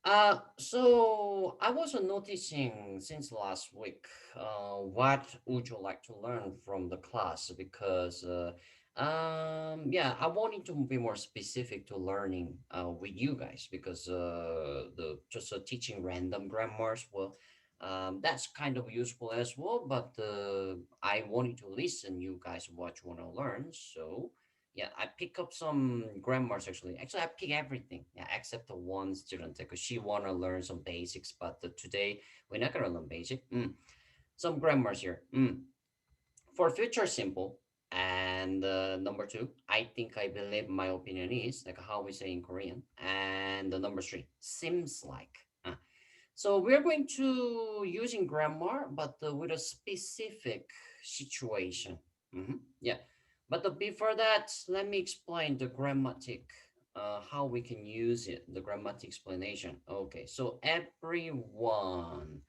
So I was noticing since last week, what would you like to learn from the class? Because, yeah, I wanted to be more specific to learning with you guys because the just teaching random grammars, well, that's kind of useful as well. But I wanted to listen you guys what you want to learn, so. Yeah, I pick up some grammars actually. Actually, I pick everything. Yeah, except the one student because she wanna learn some basics. But today we're not gonna learn basic. Some grammars here. For future simple and number two, I think I believe my opinion is like how we say in Korean. And the number three, seems like. So we're going to using grammar, but with a specific situation. Yeah, but before that, let me explain the grammatic, how we can use it, the grammatic explanation. Okay, so everyone,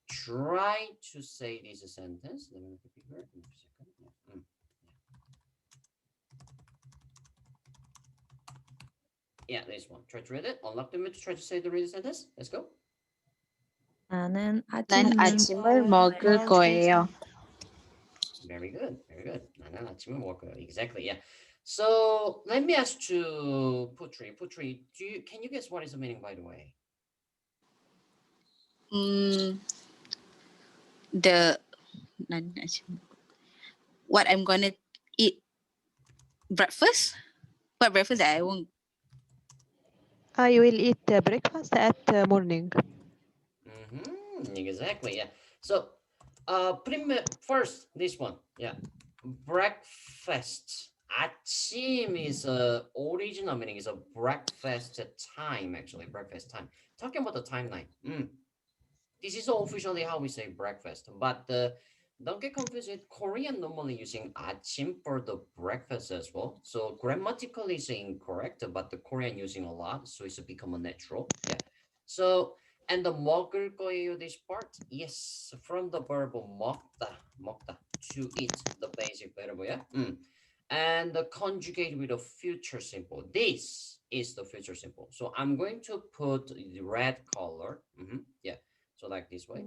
try to say this sentence. Let me make it bigger. Give me a second. Yeah. Yeah, this one. Try to read it. Unlock the to try to say the read sentence. Let's go. 나는 난 아침을 아침을 먹을 거예요. Very good. Very good. 나는 아침을 먹을 거예요. Exactly. Yeah. So let me ask you, Putri. Putri, can you guess what is the meaning, by the way? 음, the 난 아침 what I'm gonna eat breakfast? What breakfast that I won't. I will eat breakfast at morning. Exactly. Yeah. So, first this one. Yeah. Breakfast. 아침 is original meaning is a breakfast time. Actually, breakfast time. Talking about the timeline. This is officially how we say breakfast, but don't get confused with Korean normally using 아침 for the breakfast as well. So grammatically it's incorrect, but the Korean using a lot, so it's become a natural. Yeah. So and the 먹을 거예요 this part, yes, from the verb 먹다 to eat, the basic verb, yeah. And the conjugate with a future simple. This is the future simple. So I'm going to put the red color. Yeah, so like this way.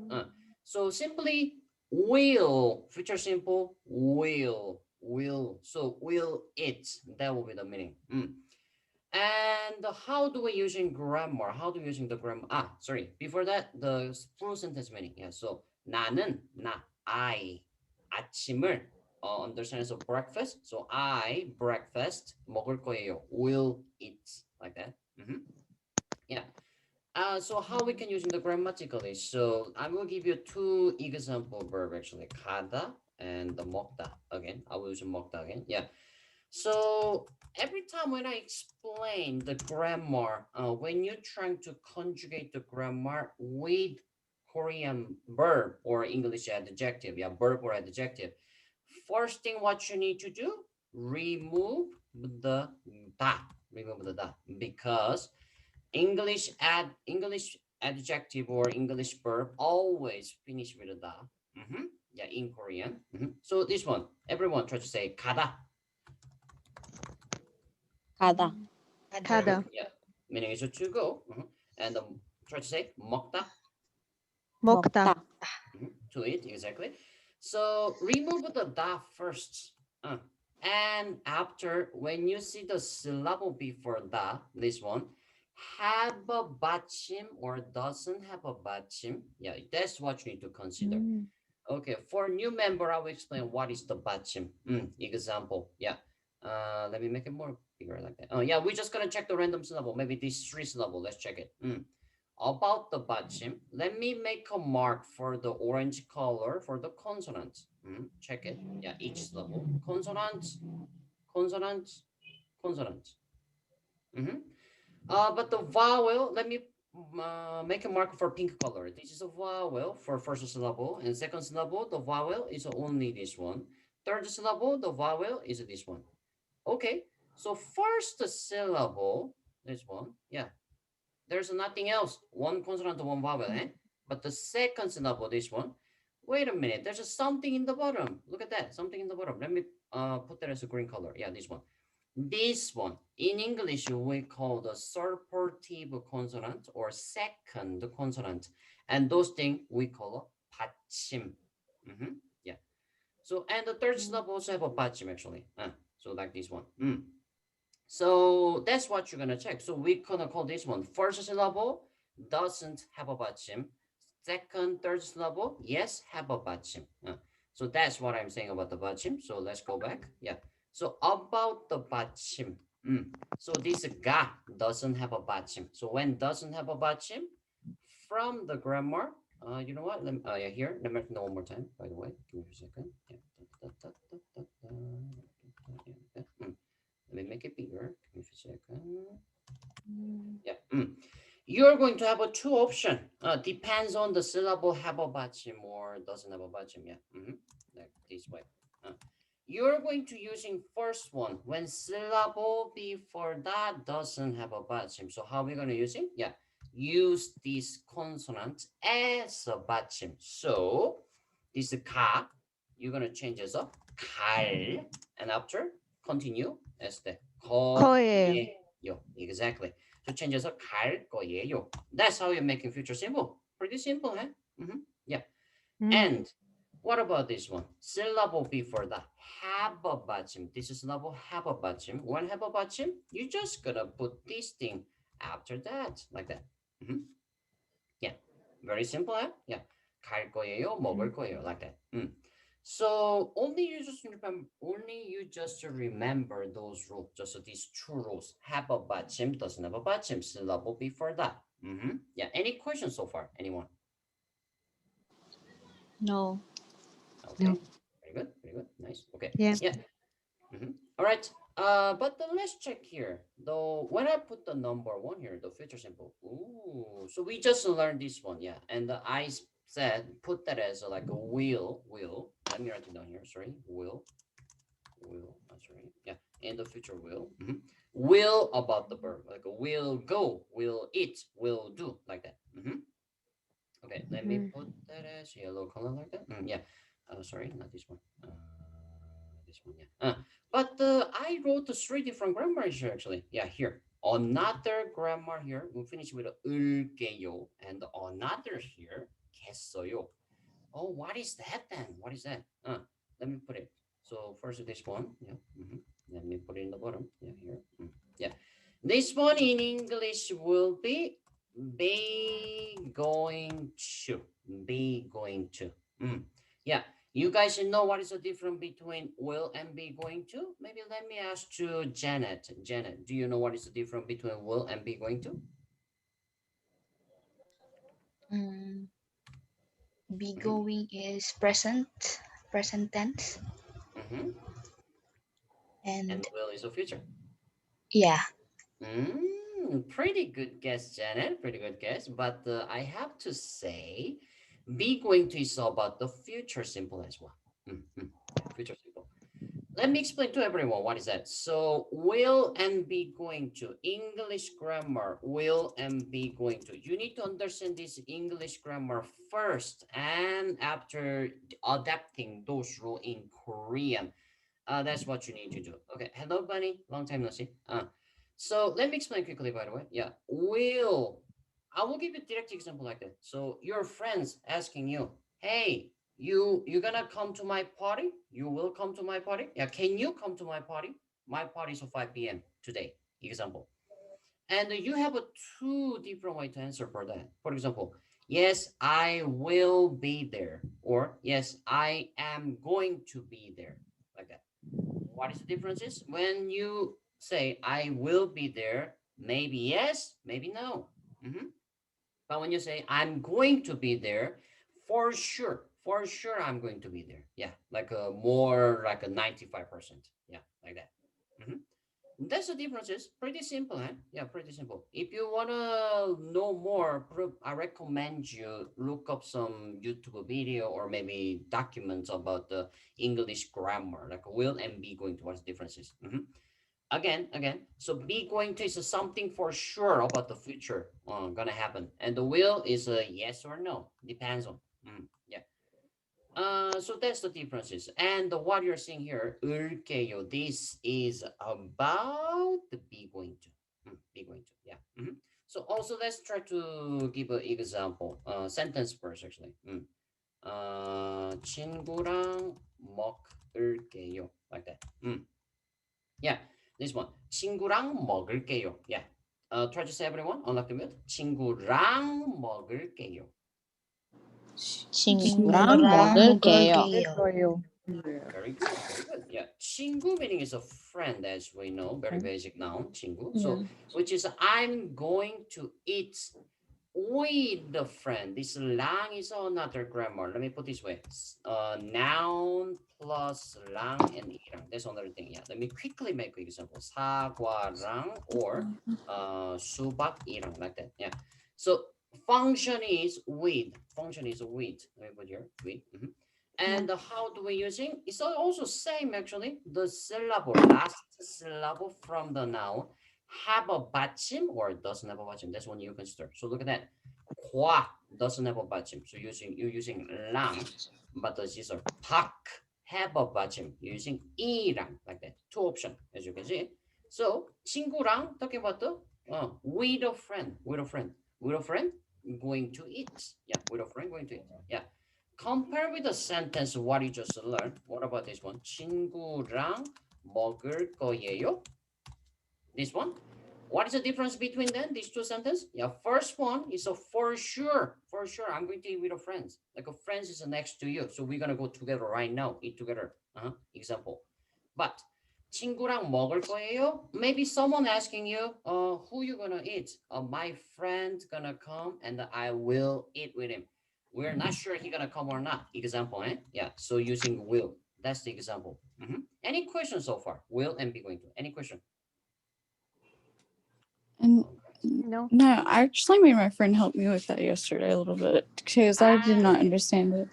So simply will, future simple, will. So will it, that will be the meaning. And how do we using grammar? How do we using the grammar? Sorry. Before that, the full sentence meaning. Yeah. So 나는, I 아침을 understand as a breakfast. So I breakfast 먹을 거예요. Will eat like that. Yeah. So how we can using the grammatically? So I will give you two example verb actually, 가다 and the 먹다. Again, I will use 먹다 again. Yeah. So every time when I explain the grammar, when you're trying to conjugate the grammar with Korean verb or English adjective, yeah, verb or adjective, first thing what you need to do, remove the da, remove the da, because English adjective or English verb always finish with a da. Yeah, in Korean. So this one, everyone try to say 가다. 가다. 가다. Yeah, meaning is to go. And try to say 먹다. 먹다. To eat, exactly. So remove the da first. And after, when you see the syllable before da, this one, have a bachim or doesn't have a bachim. Yeah, that's what you need to consider. Okay, for new member, I will explain what is the bachim. Example, yeah. Let me make it more bigger like that. Oh, yeah, we're just gonna check the random syllable. Maybe this three syllable. Let's check it. About the bachim, let me make a mark for the orange color for the consonant. Check it. Yeah, each syllable. Consonant, consonant, consonant. But the vowel, let me make a mark for pink color. This is a vowel for first syllable, and second syllable, the vowel is only this one. Third syllable, the vowel is this one. Okay, so first syllable, this one, yeah, there's nothing else. One consonant, one vowel, eh? But the second syllable, this one, wait a minute, there's something in the bottom. Look at that, something in the bottom. Let me put that as a green color. Yeah, this one. This one, in English, we call the supportive consonant or second consonant. And those things we call 받침. Yeah. So, and the third syllable also have a 받침 actually. So like this one. So that's what you're gonna check. So we're gonna call this one. First syllable doesn't have a 받침. Second, third syllable, yes, have a 받침. So that's what I'm saying about the 받침. So let's go back. Yeah. So about the 받침. So this ga doesn't have a 받침. So when doesn't have a 받침, from the grammar, you know what? Yeah, here. Let me know one more time. By the way, give me a second. Yeah. Let me make it bigger. Give me a second. Yeah. You're going to have a two option. Depends on the syllable have a 받침 or doesn't have a 받침. Yeah. Like this way. You're going to using first one when syllable before that doesn't have a 받침. So how are we going to use it? Yeah. Use this consonant as a 받침. So this 가, you're going to change as a 갈, and after continue as the 거예요. Exactly. So change as a 갈 거예요. That's how you're making future simple. Pretty simple, huh? Yeah. And what about this one? Syllable before the have a 받침. This is syllable have a 받침. When have a 받침, you just gonna put this thing after that, like that. Yeah, very simple, huh? Yeah, 갈 거예요, 먹을 거예요, like that. So only you just remember those rules, just these two rules. Have a 받침, doesn't have a 받침. Syllable before that. Yeah. Any questions so far? Anyone? No. Okay. No. Very good. Very good. Nice. Okay. Yeah. Yeah. All right. But let's check here. Though when I put the number one here, the future simple. Ooh. So we just learned this one. Yeah. And I said put that as like a will. Let me write it down here. Sorry. Will. Sorry. Yeah. In the future will. Will about the verb. Like will go. Will eat. Will do. Like that. Okay. Let me put that as yellow color like that. Yeah. Sorry, not this one. This one, yeah. But I wrote the three different grammars here actually. Yeah, here. Another grammar here. We'll finish with 을게요, and another here. 겠어요. Oh, what is that then? What is that? Let me put it. So first this one. Yeah. Let me put it in the bottom. Yeah, here. Yeah. This one in English will be going to. Be going to. Yeah. You guys know what is the difference between will and be going to? Maybe let me ask to Janet. Janet, do you know what is the difference between will and be going to? Be going is present tense. And will is a future. Yeah. Pretty good guess, Janet. Pretty good guess. But I have to say, be going to is about the future simple as well. Future simple. Let me explain to everyone what is that. So will and be going to. English grammar, will and be going to. You need to understand this English grammar first, and after adapting those rules in Korean. That's what you need to do. Okay. Hello, Bunny. Long time no see. So let me explain quickly, by the way. Yeah. Will. I will give you a direct example like that. So your friends asking you, hey, you gonna come to my party? You will come to my party? Yeah, can you come to my party? My party is at 5 p.m. today, example. And you have a two different way to answer for that. For example, yes, I will be there, or yes, I am going to be there, like that. What is the difference is when you say I will be there, maybe yes, maybe no. But when you say I'm going to be there, for sure I'm going to be there. Yeah, like a more like a 95%. Yeah, like that. That's the difference. Is pretty simple, huh? Yeah, pretty simple. If you wanna know more, I recommend you look up some YouTube video or maybe documents about the English grammar, like will and be going to. What's the differences? Again. So be going to is something for sure about the future gonna happen, and the will is a yes or no. Depends on. Yeah. So that's the differences. And what you're seeing here, 을게요, this is about the be going to. Be going to, yeah. So also let's try to give an example. Sentence first, actually. 친구랑 먹을게요, like that. Yeah, this one. 친구랑 먹을게요. Yeah. Try to say everyone. Unlock the mute. 친구랑 먹을게요. 친구랑 먹을게요. 먹을게요. Very good, very good. Yeah, 친구 meaning is a friend, as we know, very basic noun, 친구. So, which is I'm going to eat with the friend. This 랑 is another grammar. Let me put this way. Noun plus 랑 and 이랑. That's another thing. Yeah, let me quickly make an example. 사과랑 or 수박이랑, like that. Yeah. So function is with. Function is with. Let me put here with. And how do we using? It's also same actually. The syllable, last syllable from the noun have a 받침 or doesn't have a 받침. That's when you consider. So look at that. 과 doesn't have a 받침. So you're using 랑, but the scissor 박 have a 받침. You're using 이랑, like that. Two options, as you can see. So 친구랑 talking about the with a friend, going to eat. Yeah, with a friend going to eat. Yeah. Compare with the sentence what you just learned. What about this one? 친구랑 먹을 거예요. This one. What is the difference between them? These two sentences? Yeah, first one is a for sure. For sure, I'm going to eat with a friends. Like a friends is next to you. So we're going to go together right now. Eat together. Example. But 친구랑 먹을 거예요. Maybe someone asking you, who you going to eat? My friend's going to come and I will eat with him. We're not sure he's going to come or not. Example, eh? Yeah, so using will. That's the example. Any questions so far? Will and be going to. Any question? And No. no, I actually made my friend help me with that yesterday a little bit because I did not understand it.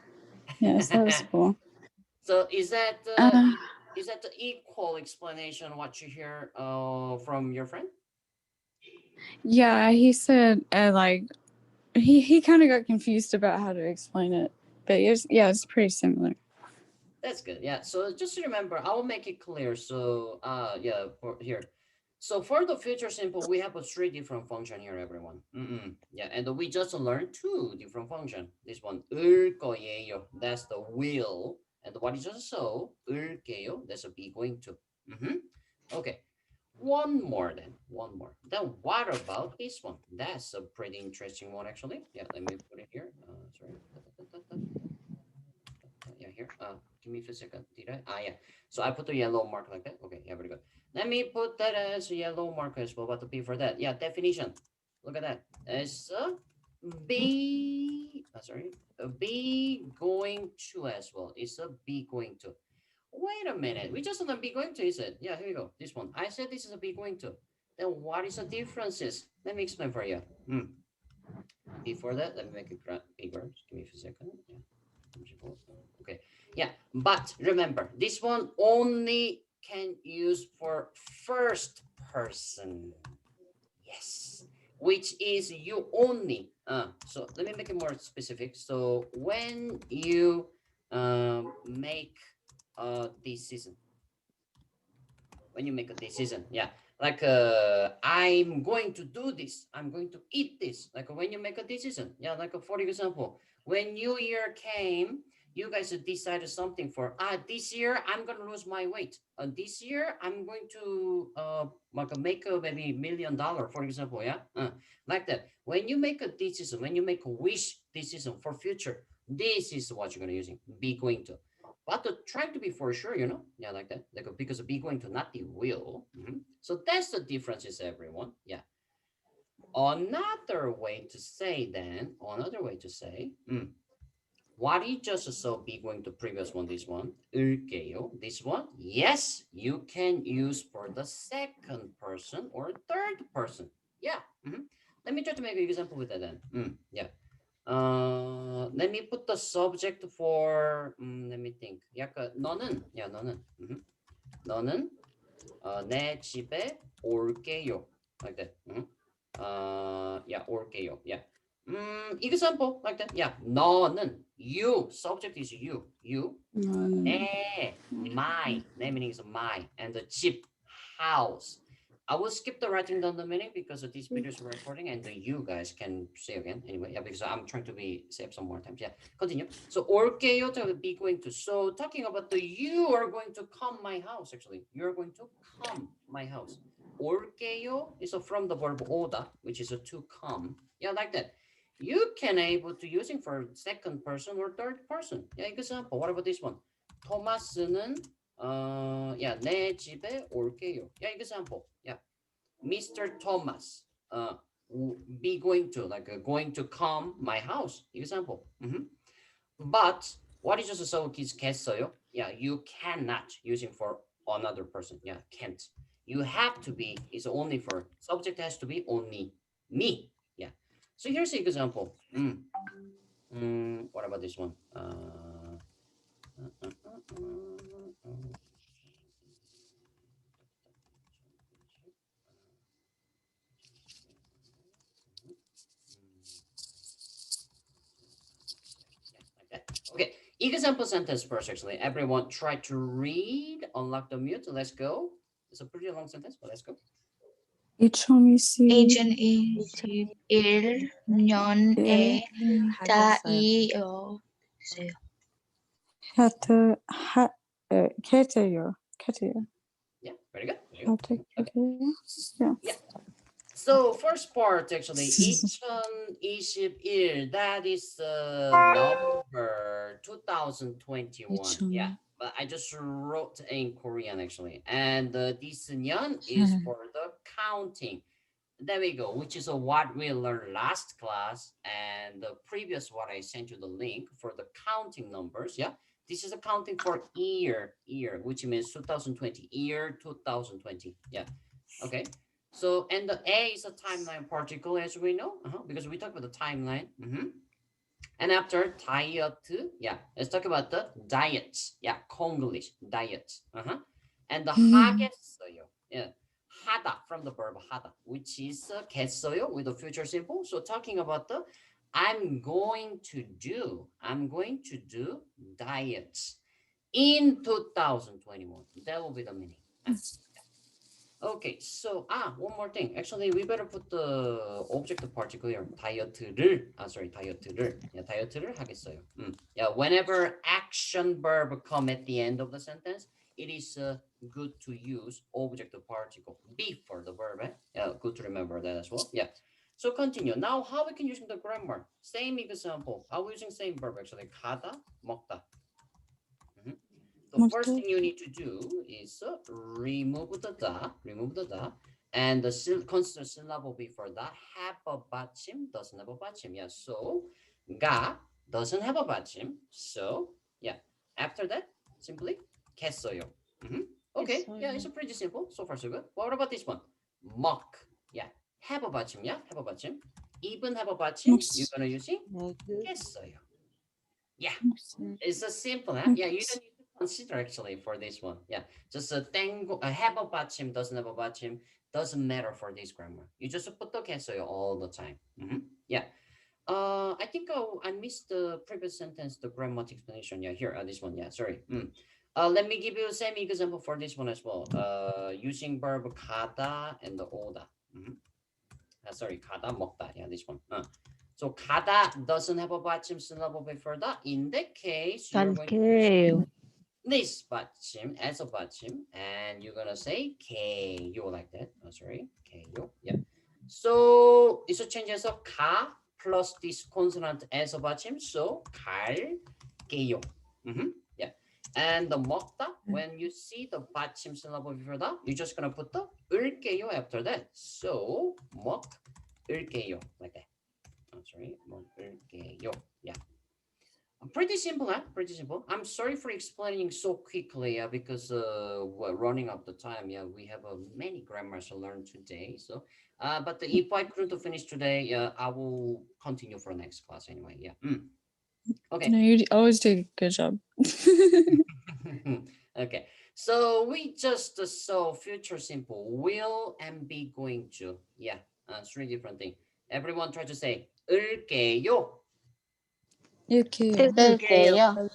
Yes, that was cool. So is that the equal explanation what you hear from your friend? Yeah, he said like he kind of got confused about how to explain it, but it's pretty similar. That's good. Yeah. So just remember, I will make it clear. So yeah, for here. So for the future simple, we have a 3 different function here, everyone. Yeah, and we just learned 2 different function. This one, 을 거예요. That's the will. And what is also 을게요. That's a be going to. Okay. One more then. Then what about this one? That's a pretty interesting one, actually. Yeah, let me put it here. Sorry. Yeah, here. Give me a second. Did I? Yeah. So I put the yellow mark like that. Okay, yeah, very good. Let me put that as a yellow mark as well. What to be for that? Yeah, definition. Look at that. It's a be. A be going to as well. It's a be going to. Wait a minute. We just want to be going to, is it? Yeah, here we go. This one. I said this is a be going to. Then what is the differences? Let me explain for you. Before that, let me make it bigger. Give me a second. Yeah. Okay, yeah, but remember this one only can use for first person. Yes, which is you only. So let me make it more specific. So when you make a decision, yeah, like I'm going to do this, I'm going to eat this, like when you make a decision, yeah, like for example, when New Year came, you guys decided something for this year I'm gonna lose my weight, this year I'm going to make a maybe $1 million, for example, yeah, like that. When you make a decision, when you make a wish decision for future, this is what you're gonna using be going to. But trying to be for sure, yeah, like that, like because be going to, not the will. So that's the differences, everyone. Yeah. Another way to say what you just saw be going to previous one, this one, 을게요, this one, yes, you can use for the second person or third person. Yeah. Let me try to make an example with that then. Yeah. Let me put the subject for let me think. 약간 너는 내 집에 올게요, like that. Yeah, 올게요. Yeah. Example like that. Yeah. 너는 you. Subject is you. You. 내, my. 내 meaning is my. And the 집, house. I will skip the writing down the meaning because of these videos are recording and you guys can say again anyway. Yeah, because I'm trying to save some more time. Yeah, continue. So 올게요 to be going to. So talking about the you are going to come my house. Actually, you're going to come my house. 올게요 is from the verb 오다, which is to come. Yeah, like that. You can able to using for second person or third person. Yeah, example. What about this one? 토마스는 내 집에 올게요. Yeah, example. Yeah, Mr. Thomas be going to going to come my house. Example. But what is also so 겠어요? Yeah, you cannot using for another person. Yeah, can't. You have to be is only for subject has to be only me. Yeah. So here's the example. What about this one? Okay, example sentence first. Actually, everyone try to read. Unlock the mute. Let's go. It's a pretty long sentence, but let's go. 2020 2021년에 하겠어요. 다이어세요. 캐세요. Yeah, very good. Very good. Yeah. So first part actually 2021 that is number 2021. Yeah, but I just wrote in Korean actually, and this 년 is for the counting. There we go, which is what we learned last class, and the previous what I sent you the link for the counting numbers. Yeah, this is a counting for year, which means 2020, year 2020. Yeah, okay. So, and the A is a timeline particle, as we know, because we talk about the timeline. And after diet, yeah, let's talk about the diets. Yeah, Konglish, diet. And the 하겠어요. Yeah, 하다 from the verb 하다, which is 겠어요 with the future simple. So talking about the I'm going to do diets in 2021. That will be the meaning. Okay, so one more thing. Actually, we better put the object particle here. 다이어트를 다이어트를. Yeah, 다이어트를 하겠어요. Yeah, whenever action verb come at the end of the sentence, it is good to use object particle before the verb. Yeah, good to remember that as well. Yeah. So continue. Now, how we can use the grammar? Same example. How we using same verb actually? 가다, 먹다. The first thing you need to do is remove the da, and the consonant syllable before that have a 받침, doesn't have a 받침. Yeah, so 가 doesn't have a 받침. So yeah, after that simply 겠어요. Okay, yeah, it's pretty simple. So far so good. What about this one? 먹. Yeah, have a 받침. Yeah, have a 받침. Even have a 받침. You're gonna use it. 겠어요. Yeah, it's a simple. Huh? Yeah, you don't need to consider actually for this one. Yeah, just a tango, have a 받침, doesn't have a 받침, doesn't matter for this grammar. You just put the 겠어요 all the time. Yeah. I think I missed the previous sentence, the grammatic explanation. Yeah, here, this one. Yeah, sorry. Let me give you the same example for this one as well. Using verb 가다 and the 오다. Sorry, 가다 먹다. Yeah, this one. So 가다 doesn't have a 받침 syllable before that. In that case, you're going to use this 받침 as a 받침, and you're gonna say 개요 like that. Sorry, 개요. Yeah. So it's a change as a 가 plus this consonant as a 받침. So 갈게요. Yeah. And the 먹다, when you see the 받침 syllable before that, you're just gonna put the 을게요 after that. So 먹을게요 like that. Sorry, 먹을게요. Yeah. Pretty simple, huh? Pretty simple. I'm sorry for explaining so quickly, because we're running out of time. Yeah, we have many grammars to learn today. So, but if I couldn't finish today, I will continue for next class anyway. Yeah. Okay. No, you always do a good job. Okay. So we just saw future simple, will and be going to. Yeah, 3 different things. Everyone try to say 을게요. Okay. 을게요.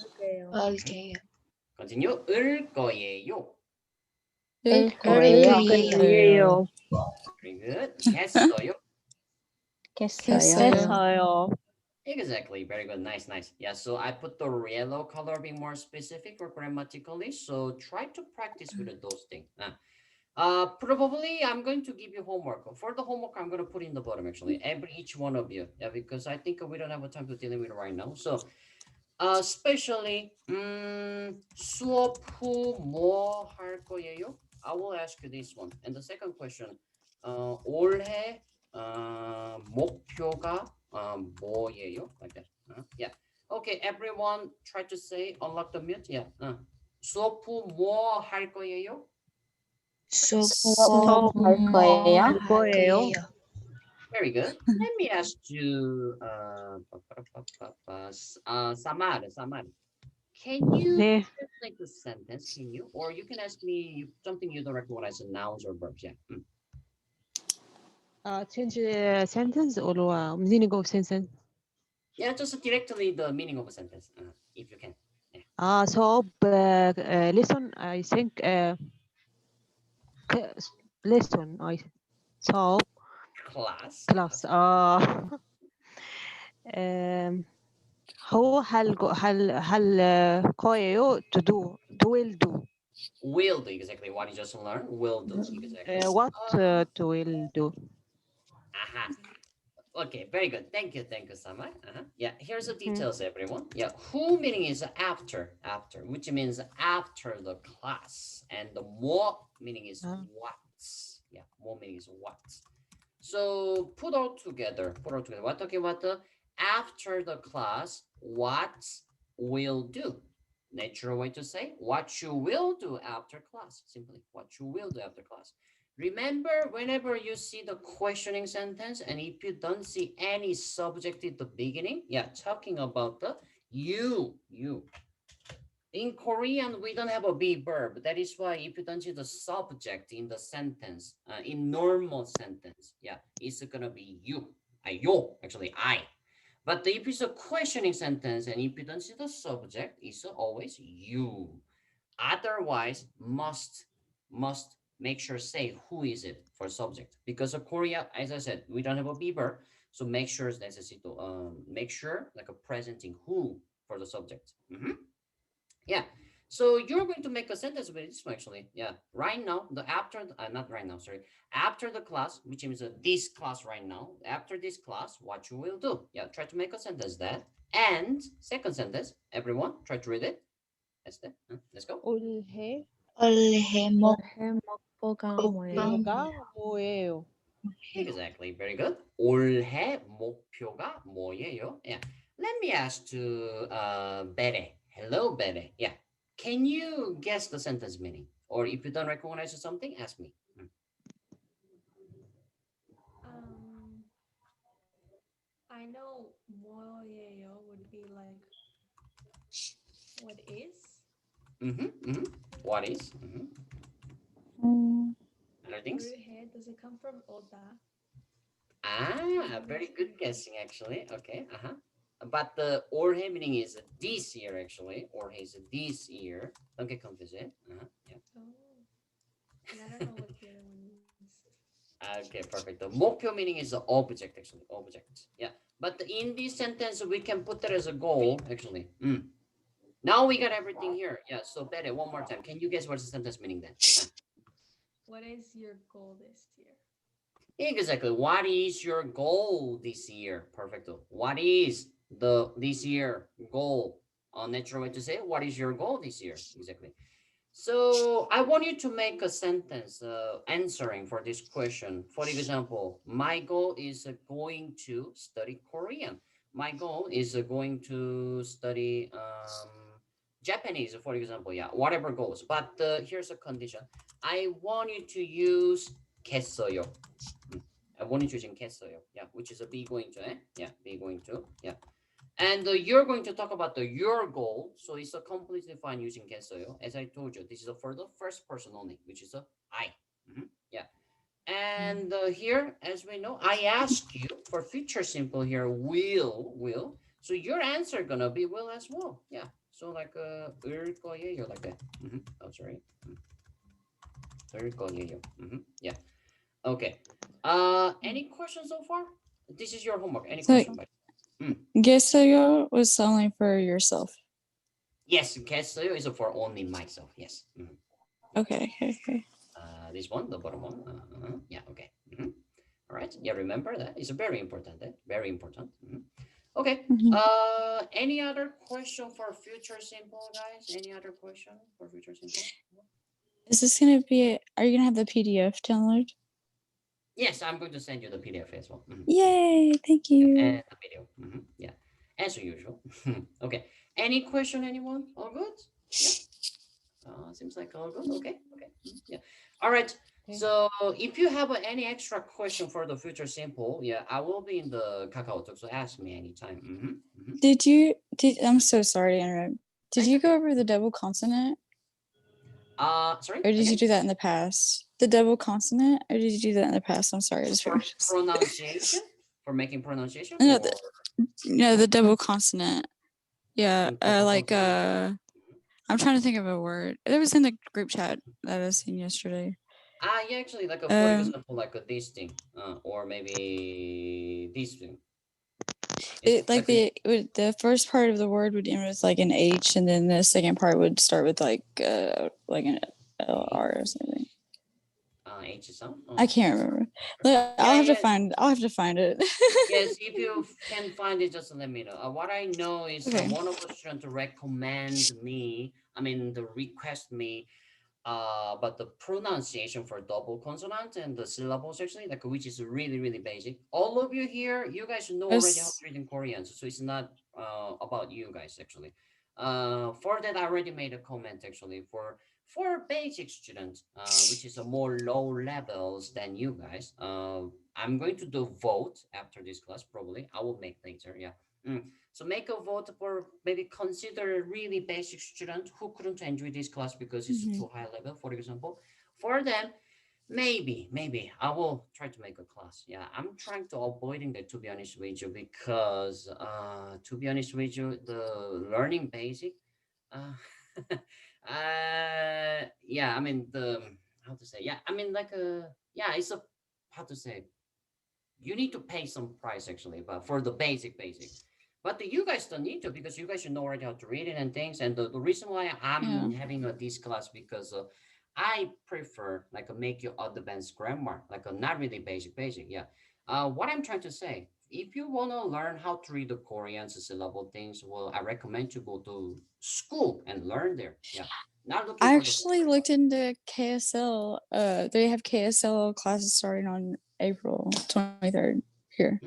Okay. Continue. 을 거예요. 을거예요. Very good. 겠어요. 겠어요. Exactly. Very good. Nice, nice. Yeah, so I put the yellow color being more specific or grammatically. So try to practice with those things. Probably I'm going to give you homework. For the homework, I'm going to put in the bottom actually, each one of you. Yeah, because I think we don't have a time to deal with it right now. So especially 수업 후 뭐 할 거예요? I will ask you this one. And the second question, 올해 목표가 뭐예요? Like that. Yeah. Okay, everyone try to say unlock the mute. Yeah. 수업 후 뭐 할 거예요? 수업 할 거예요. 할 거예요. Very good. Let me ask you, Samar. Can you 네. translate the sentence? Can you? Or you can ask me something you don't recognize in nouns or verbs. Yeah. Change sentence or meaning of sentence? Yeah, just directly the meaning of a sentence, if you can. So lesson, I think lesson, so Class. class. هو هل 거예요 to do will do Will do exactly what you just learned. Will do exactly. what to will do. Aha. Okay, very good. Thank you, Samar. Yeah, here's the details, everyone. Yeah, who meaning is after, which means after the class, and the more meaning is what. Yeah, more meaning is what. So put all together. We're talking about the after the class, what will do. Natural way to say what you will do after class. Simply what you will do after class. Remember, whenever you see the questioning sentence, and if you don't see any subject at the beginning, yeah, talking about the you. In Korean, we don't have a be verb. That is why if you don't see the subject in the sentence, in normal sentence, yeah, it's gonna be you. Yo, actually, I. But if it's a questioning sentence and if you don't see the subject, it's always you. Otherwise, must make sure say who is it for subject, because of Korea, as I said, we don't have a be verb, so make sure it's necessary to make sure like a presenting who for the subject. Yeah, so you're going to make a sentence with this one actually. Yeah, right now the not right now, sorry, after the class, which means this class right now, after this class, what you will do. Yeah, try to make a sentence that. And second sentence, everyone try to read it. Let's go. 올해 목표가 뭐예요? Exactly, very good. 올해 목표가 뭐예요? Yeah, let me ask to Bere. Hello, Bere. Yeah, can you guess the sentence meaning? Or if you don't recognize something, ask me. I know 뭐예요 would be like what is. What is? Other things? 올해, does it come from 오다? Very good guessing actually. Okay. But the 올해 meaning is this year actually. 올해 is this year. Don't get confused. Yeah. Oh, and I don't know what the other one is. Okay, perfect. The 목표 meaning is the object actually. Object. Yeah. But in this sentence, we can put that as a goal actually. Now we got everything here. Yeah. So Bede, one more time. Can you guess what's the sentence meaning then? What is your goal this year? Exactly. What is your goal this year? Perfecto. What is the this year goal? A natural way to say what is your goal this year? Exactly. So I want you to make a sentence answering for this question. For example, my goal is going to study Korean. My goal is going to study Japanese, for example. Yeah, whatever goes. But here's a condition. I want you to use 겠어요. I want you to use 겠어요. Yeah, which is a be going to. Yeah, be going to. Yeah. And you're going to talk about your goal. So it's a completely fine using 겠어요. As I told you, this is for the first person only, which is I. Yeah. And here, as we know, I ask you for future simple here, will. So your answer gonna be will as well. Yeah. So like 을 거예요, like that. Oh, sorry. 을 거예요. Yeah. Okay. Any questions so far? This is your homework. Any So- question? Geseo was only for yourself. Yes, queso is for only myself. Yes. Okay. This one, the bottom one. Yeah. Okay. All right. Yeah. Remember that. It's very important. Very important. Okay. Mhm. Any other question for future simple, guys? Any other question for future simple? Is this gonna be? Are you gonna have the PDF download? Yes, I'm going to send you the PDF as well. Yay! Thank you. And the video. Yeah, as usual. Okay. Any question, anyone? All good? Yeah. Seems like all good. Okay. Yeah. All right. So if you have any extra question for the future simple, yeah, I will be in the Kakao Talk. So ask me anytime. I'm so sorry to interrupt. Did you go over the double consonant, Sorry. or did again? you do that in the past? The double consonant, or did you do that in the past? I'm sorry. I just For pronunciation? For making pronunciation? No, or- No, the double consonant. Yeah, Double like consonant. I'm trying to think of a word. It was in the group chat that I seen yesterday. Yeah, actually, like for example, like this thing, or maybe this thing. It like the first part of the word would end with like an H, and then the second part would start with like an LR or something. H sound. I can't remember. I'll have to find it. Yes, if you can find it, just let me know. What I know is Okay. one of the students recommend me. The request me. But the pronunciation for double consonant and the syllables actually, like which is really really basic. All of you here, you guys know already how to read in Korean, so it's not about you guys actually. For that, I already made a comment actually for basic students, which is a more low levels than you guys. I'm going to do vote after this class. Probably I will make later. Yeah. So make a vote for maybe consider a really basic student who couldn't enjoy this class because it's too high level, for example. For them, maybe I will try to make a class. Yeah, I'm trying to avoiding that, to be honest with you, because to be honest with you, the learning basic, yeah, the how to say, yeah, it's a how to say, you need to pay some price actually, but for the basic. But you guys don't need to, because you guys should know already how to read it and things. And the reason why I'm having this class, because I prefer like make you advanced grammar, like a not really basic. Yeah. What I'm trying to say, if you want to learn how to read the Korean syllable things, well, I recommend to go to school and learn there. Yeah. Not looking I for actually looked into KSL. They have KSL classes starting on April 23rd here.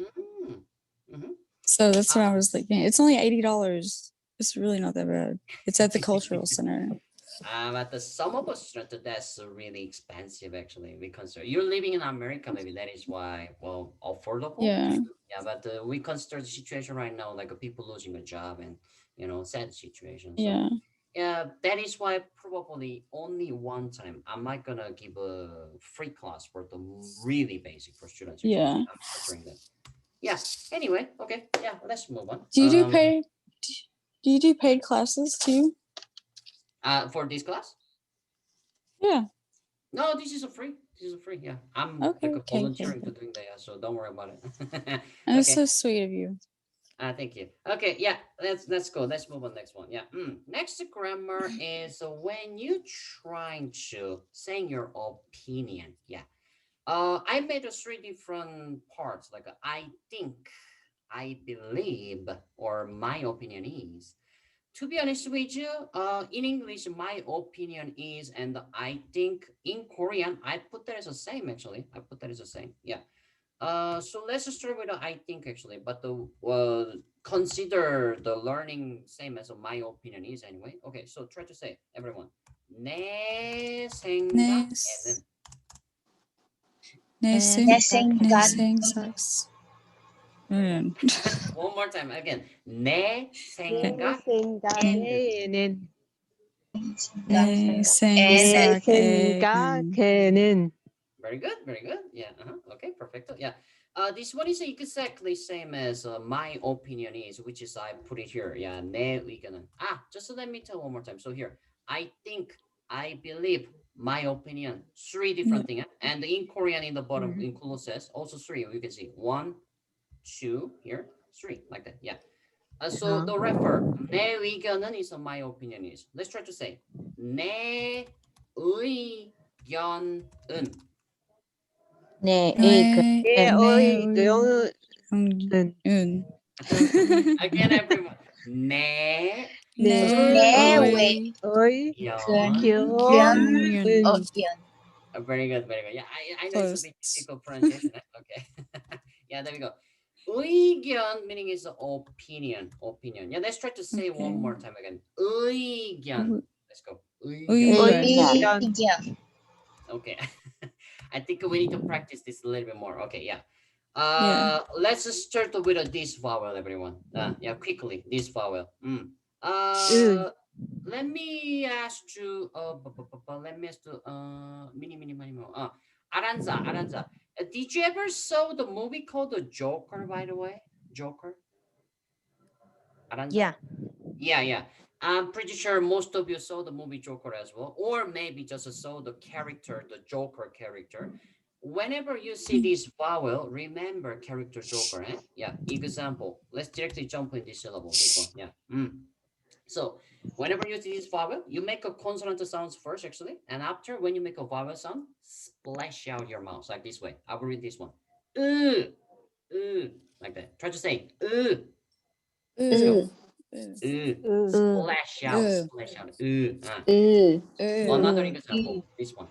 So that's what I was thinking. It's only $80. It's really not that bad. It's at the cultural center. But the some of us that's really expensive actually. We consider you're living in America, maybe that is why, well, affordable. Yeah. Yeah, but we consider the situation right now like people losing a job and sad situation. So, Yeah. yeah, that is why probably only one time I'm not gonna give a free class for the really basic for students. Actually. Yeah. I'm considering that. Yeah. Anyway, okay. Yeah, let's move on. Do you do paid classes too? For this class? Yeah. No, this is a free. Yeah, I'm Okay, like okay, volunteering okay. to doing that, yeah, so don't worry about it. That's Okay. so sweet of you. Thank you. Okay, yeah, let's go. Let's move on next one. Yeah. Next grammar is when you trying to say your opinion. Yeah. I made 3 different parts, like I think, I believe, or my opinion is. To be honest with you, in English, my opinion is, and I think in Korean, I put that as the same actually. I put that as the same. Yeah. So let's start with the I think actually, but the consider the learning same as my opinion is anyway. Okay, so try to say everyone. 내 생각에는. 내 생각. One more time again. 내 생각. 생각에는 내 생각에는 Very good, very good. Yeah, okay, perfect. Yeah. This one is exactly same as my opinion is, which is I put it here. Yeah, 내 의견은. Just let me tell one more time. So here, I think, I believe, my opinion. Three different things. And in Korean, in the bottom, in clauses, also three. You can see 1, 2, here, 3, like that. Yeah. So the refer, 내 의견은 is my opinion is. Let's try to say 내 의견은. 네, 내 의견은 Again, everyone. 내 내 의견은 Very good, very good. Yeah, I know it's a bit difficult pronunciation. Okay. Yeah, there we go. 의견 meaning is opinion. Yeah, let's try to say one more time again. 의견. Let's go. 의견 Okay. I think we need to practice this a little bit more. Okay, yeah. Let's start with this vowel, everyone. Yeah, quickly, this vowel. Let me ask you. Let me ask you. Aranza. Did you ever saw the movie called The Joker? By the way, Joker. Aranza? Yeah. I'm pretty sure most of you saw the movie Joker as well, or maybe just saw the character, the Joker character. Whenever you see this vowel, remember character Joker. Yeah. Example. Let's directly jump in this syllable. This one. Yeah. So whenever you see this vowel, you make a consonant sounds first, actually, and after, when you make a vowel sound, splash out your mouth like this way. I will read this one. Like that. Try to say Let's go. Splash out. Another example. This one.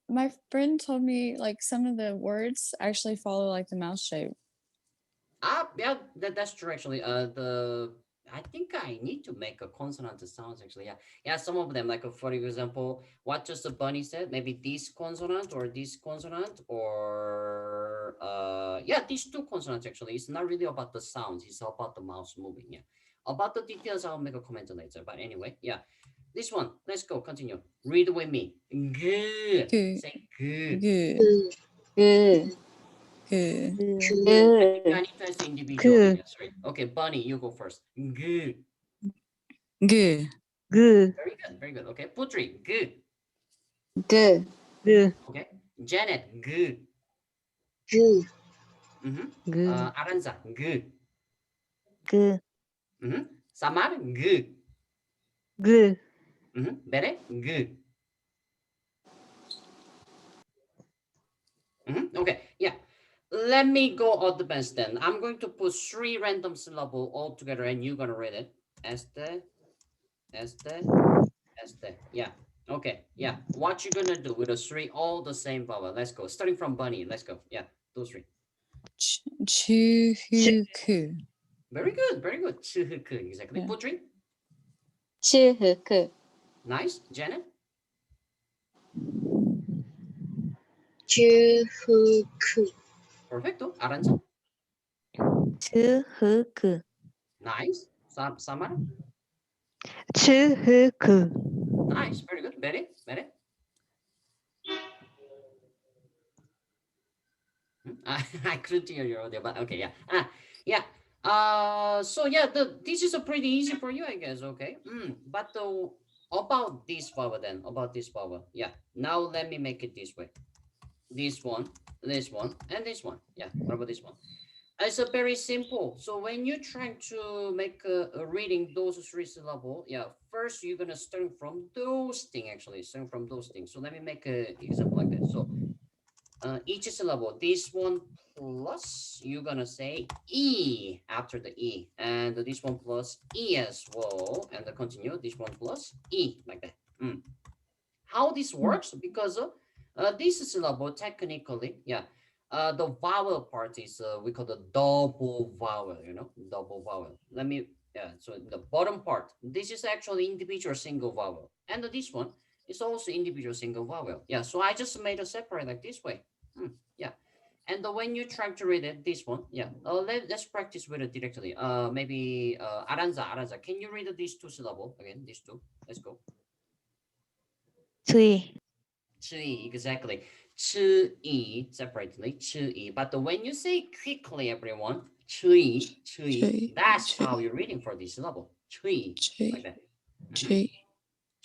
My friend told me like some of the words actually follow like the mouth shape. Yeah, that's true actually. I think I need to make a consonant sounds actually. Yeah, some of them, like for example, what just the bunny said, maybe this consonant or this consonant, or yeah, these two consonants actually. It's not really about the sounds, it's about the mouth moving. Yeah, about the details I'll make a comment later, but anyway, yeah, this one, let's go, continue, read with me. Say I need to ask individually. Yes, right? Okay, Bunny, you go first. Very good. Okay, Putri, okay, Janet, Aranza, Samar, Bere, okay, yeah. Let me go all the best then. I'm going to put 3 random syllables all together and you're gonna read it. Este. Yeah. Okay. Yeah. What you gonna do with the 3 all the same vowel? Let's go. Starting from Bunny. Let's go. Yeah. Those 3. 추후크. Very good. 추후크. Exactly. Yeah. Putri. 추후크. Nice. Janet. 추후크. Perfecto. Aranza. 추후크 Nice. Samara. 추후크 Nice. Very good. Bere. I couldn't hear your audio, but okay, yeah. Yeah. So yeah, this is a pretty easy for you, I guess. Okay. But about this vowel then, yeah. Now let me make it this way. This one, and this one. Yeah. What about this one? It's a very simple. So when you're trying to make a reading those 3 syllables, yeah, first you're gonna start from those things actually. So let me make an example like that. So each syllable, this one plus, you're gonna say E after the E, and this one plus E as well, and continue this one plus E, like that. How this works? Because this syllable technically, yeah, the vowel part is we call the double vowel, double vowel. Let me, so the bottom part, this is actually individual single vowel, and this one is also individual single vowel. Yeah, so I just made a separate like this way. Yeah, and when you try to read it, this one, yeah, let's practice with it directly. Maybe Aranza, can you read these 2 syllables again? These 2, let's go. 주의 Chui, exactly. 추이 separately, 추이. But when you say quickly, everyone, 추이, 추이, 추이, that's 추이. how you're reading for this syllable. 추이, like that. Tree.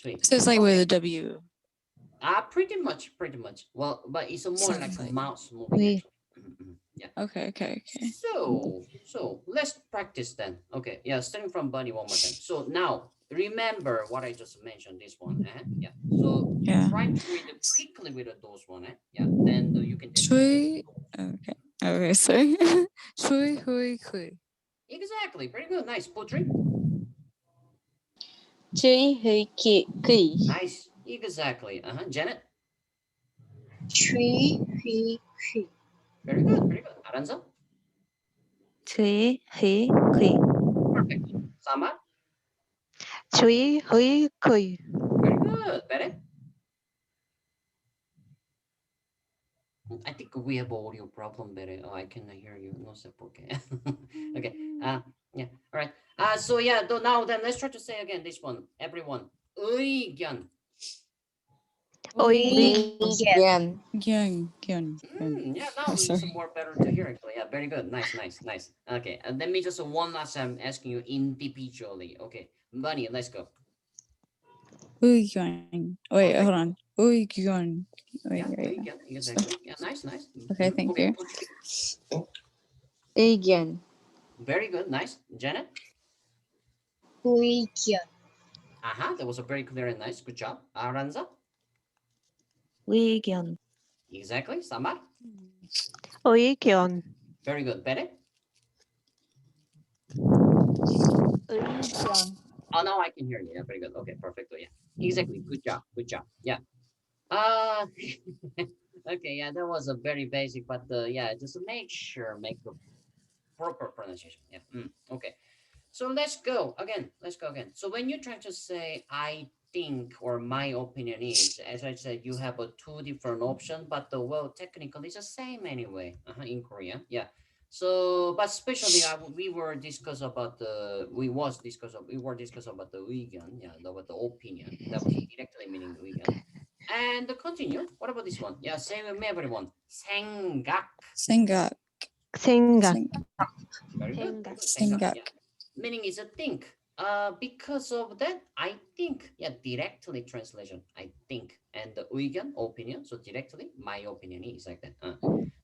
추이. So it's like with a W. Pretty much. Well, but it's more Sounds like a like- mouse moving. Oui. Actually. Yeah. Okay. So let's practice then. Okay, yeah, starting from Bunny one more time. So now remember what I just mentioned. This one, yeah. So Yeah. try to read it quickly with those one, yeah. Then you can. Tree. Okay. Sorry. Tree. Hui. Hui. Exactly. Very good. Nice. Poetry. 주의, 의, 의. Nice. Exactly. Janet. Tree, hui, hui. Very good. Aranza. 주의, 의, 의. Perfect. Sama. 주의, 의, 의. Very good. Bere. I think we have audio problem, Bere. Oh, I cannot hear you. No sé por qué. Okay. Yeah. All right. So yeah. Now then, let's try to say again this one. Everyone. 의견. 의견. Gyun. Yeah. Now it's Sorry. more better to hear actually. Yeah. Very good. Nice. Okay. And let me just one last time asking you individually. Okay. Bunny, let's go. Uygyun. Wait, hold on. Uygyun. Yeah. Wait. 의견. Exactly. Yeah. Nice. Okay, thank you. 의견. Very good. Nice. Janet. 의견. That was a very clear and nice. Good job. Aranza. 의견. Exactly. Samar. 의견. Very good. Bere. 의견. Oh, now I can hear you. Yeah, very good. Okay, perfect. Yeah, exactly. Good job. Yeah. Okay. Yeah, that was a very basic, but yeah, just make the proper pronunciation. Yeah. Okay. So let's go again. So when you try to say I think or my opinion is, as I said, you have two different options, but well, technically it's the same anyway in Korean. Yeah. So, but especially we were discuss about the 의견, yeah, about the opinion. That was directly meaning 의견. And continue. What about this one? Yeah, say with me, everyone. 생각. Sengak. 생각. Very good. 생각. Yeah. Meaning is a think. Because of that, I think. Yeah, directly translation. I think. And the 의견, opinion. So directly, my opinion is like that.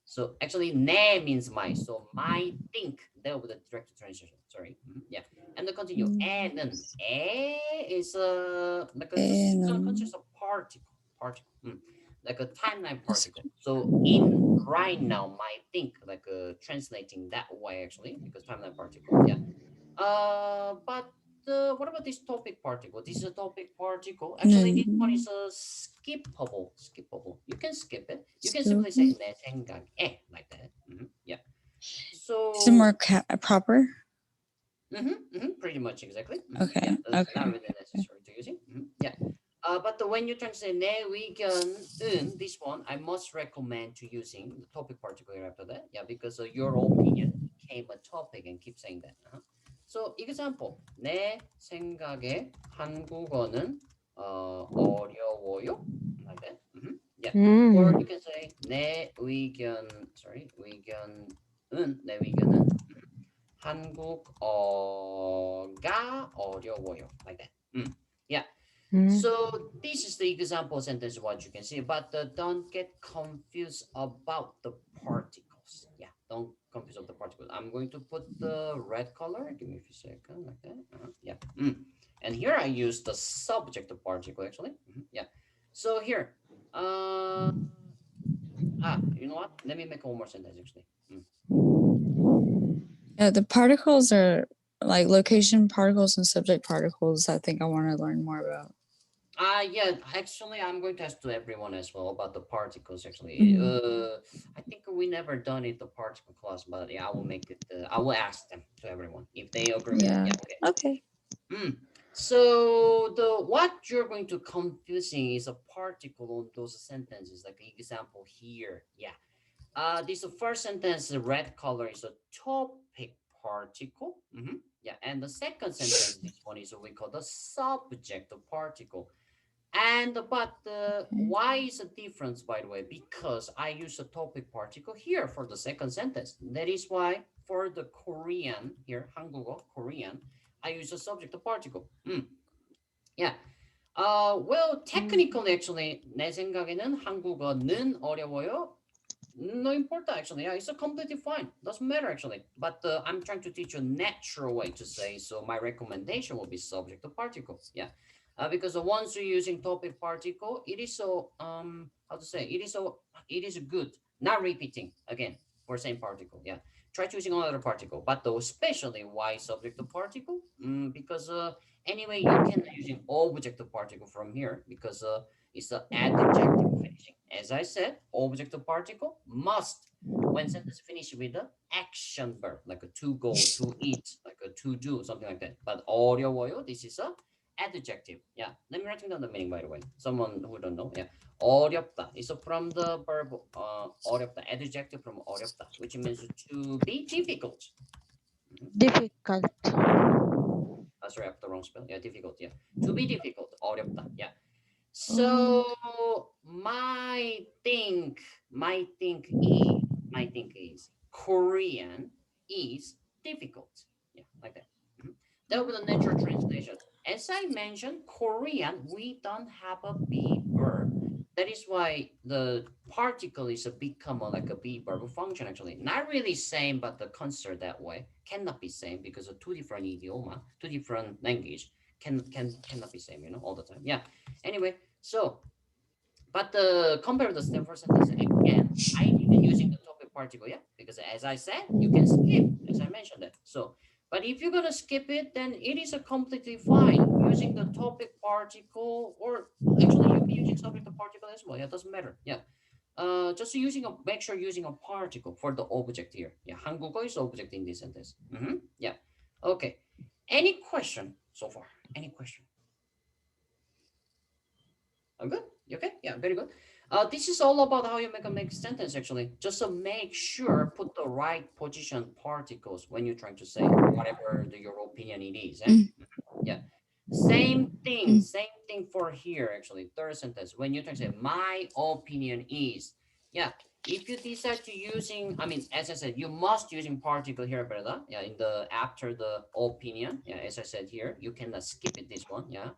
So actually, 내 means my. So my think. That will be the direct translation. Sorry. Yeah. And the continue. 애는. 애 is like a conscious of particle. Like a timeline particle. So in right now, my think, like translating that way actually, because timeline particle. Yeah. But what about this topic particle? This is a topic particle. Actually, this one is a skippable. You can skip it. You can simply say 내 생각에 like that. Yeah. So Is it more proper? pretty much exactly. Okay. Yeah, that's Okay. not really necessary to use it. Yeah. But when you translate 내 의견은, this one I must recommend to using the topic particle after that. Yeah, because your opinion became a topic and keep saying that. So example, 내 생각에 한국어는 어려워요. Like that. Yeah. Or you can say 내 의견은 한국어가 어려워요. Like that. Yeah. So this is the example sentence what you can see, but don't get confused about the particles. Yeah, don't confuse of the particles. I'm going to put the red color. Give me a few seconds, like that. Yeah. And here I use the subject of particle actually. Yeah. So here, you know what? Let me make one more sentence actually. Yeah, the particles are like location particles and subject particles. I think I want to learn more about. Yeah, actually, I'm going to ask to everyone as well about the particles. Actually, I think we never done it the particle class, but yeah, I will make it. I will ask them to everyone if they agree. Yeah. Okay. Okay. So what you're going to confusing is a particle on those sentences. Like example here. Yeah. This first sentence, the red color is a topic particle. Yeah, and the second sentence, this one is what we call the subject particle. And but why is a difference, by the way? Because I use a topic particle here for the second sentence. That is why for the Korean here, 한국어, Korean, I use a subject particle. Yeah. Well, technically, actually, 내 생각에는 한국어는 어려워요. No important, actually. Yeah, it's a completely fine. Doesn't matter, actually. But I'm trying to teach you a natural way to say. So my recommendation will be subject to particle. Yeah. Because once you're using topic particle, it is so how to say it is good not repeating again for same particle. Yeah, try choosing another particle, but though especially why subject to particle, because anyway you can using object of particle from here because it's an adjective finishing. As I said, object of particle must when sentence finish with the action verb like a to go, to eat, like a to do, something like that. But 어려워요, this is a adjective. Yeah, let me write down the meaning, by the way. Someone who don't know. Yeah, 어렵다 is from the verb 어렵다, adjective from 어렵다, which means to be difficult. difficult. Sorry, I have the wrong spell. Yeah, difficult. Yeah, to be difficult. 어렵다. Yeah. So my think is Korean is difficult. Yeah, like that. That will be the natural translation. As I mentioned, Korean, we don't have a be verb. That is why the particle is a become like a be verb function actually. Not really same, but the consider that way. Cannot be same because of two different idioma, two different language cannot be same, you know, all the time. Yeah. Anyway, so but compare the Stanford sentence again. I even using the topic particle, yeah, because as I said, you can skip, as I mentioned that. So, but if you're gonna skip it, then it is a completely fine using the topic particle, or actually you can be using subject particle as well. Yeah, doesn't matter. Yeah. Just using make sure using a particle for the object here. Yeah, 한국어 is object in this sentence. Yeah. Okay. Any question so far? Any question? I'm good. You okay? Yeah, very good. This is all about how you make sentence actually. Just to make sure put the right position particles when you're trying to say whatever your opinion it is. Eh? Yeah. Same thing for here actually. Third sentence. When you're trying to say my opinion is. Yeah. If you decide to using, I mean, as I said, you must using particle here, brother. Yeah, in the after the opinion. Yeah, as I said here, you cannot skip it this one. Yeah.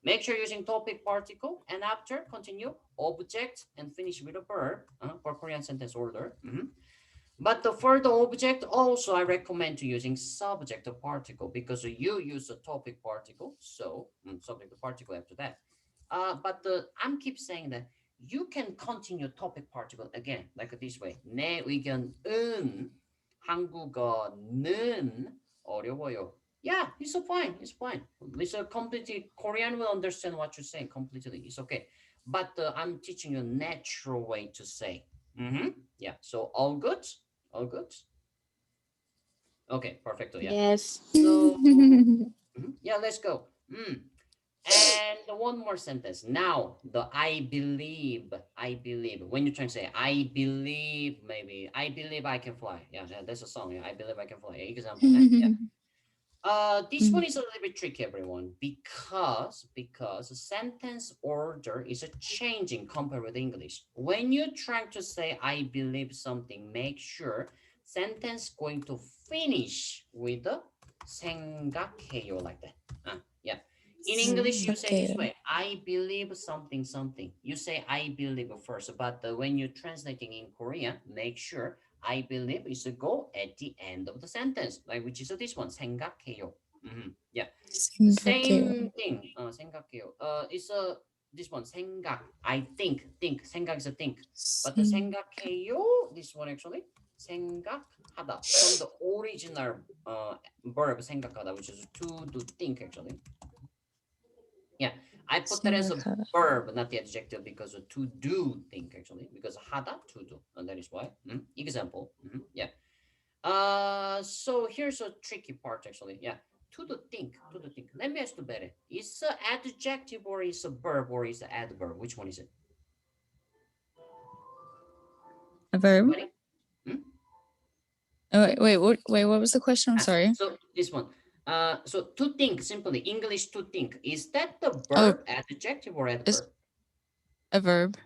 Make sure using topic particle and after continue object and finish with a verb for Korean sentence order. But for the object also I recommend to using subject particle because you use a topic particle, so subject particle after that. But I'm keep saying that you can continue topic particle again like this way. 내 의견은 한국어는 어려워요. Yeah, it's fine. It's fine. It's a completely Korean will understand what you're saying completely. It's okay. But I'm teaching you a natural way to say. Yeah. So all good. All good. Okay. Perfect. Yeah. Yes. So yeah, let's go. And one more sentence. Now the I believe. When you're trying to say I believe, maybe I believe I can fly. Yeah, that's a song. Yeah, I believe I can fly. Example. Yeah. This one is a little bit tricky, everyone, because the sentence order is a changing compared with English. When you're trying to say I believe something, make sure sentence going to finish with the 생각해요 like that. Yeah. In English, you say this way, I believe something. You say I believe first, but when you're translating in Korean, make sure I believe is a go at the end of the sentence, like which is this one, 생각해요. Yeah, same thing. 생각해요. It's this one, 생각. I think. 생각 is a think, but the 생각해요, this one actually, 생각하다 from the original verb 생각하다, which is to do think actually. Yeah, I put that as a verb, not the adjective, because of to do think actually, because 하다 to do, and that is why. Example. Yeah. So here's a tricky part actually. Yeah, to do think. Let me ask you better. Is an adjective or is a verb or is an adverb? Which one is it? A verb. Hmm? Oh, wait, what was the question? I'm sorry. So this one. So to think, simply English to think. Is that the verb, adjective, or adverb? A verb.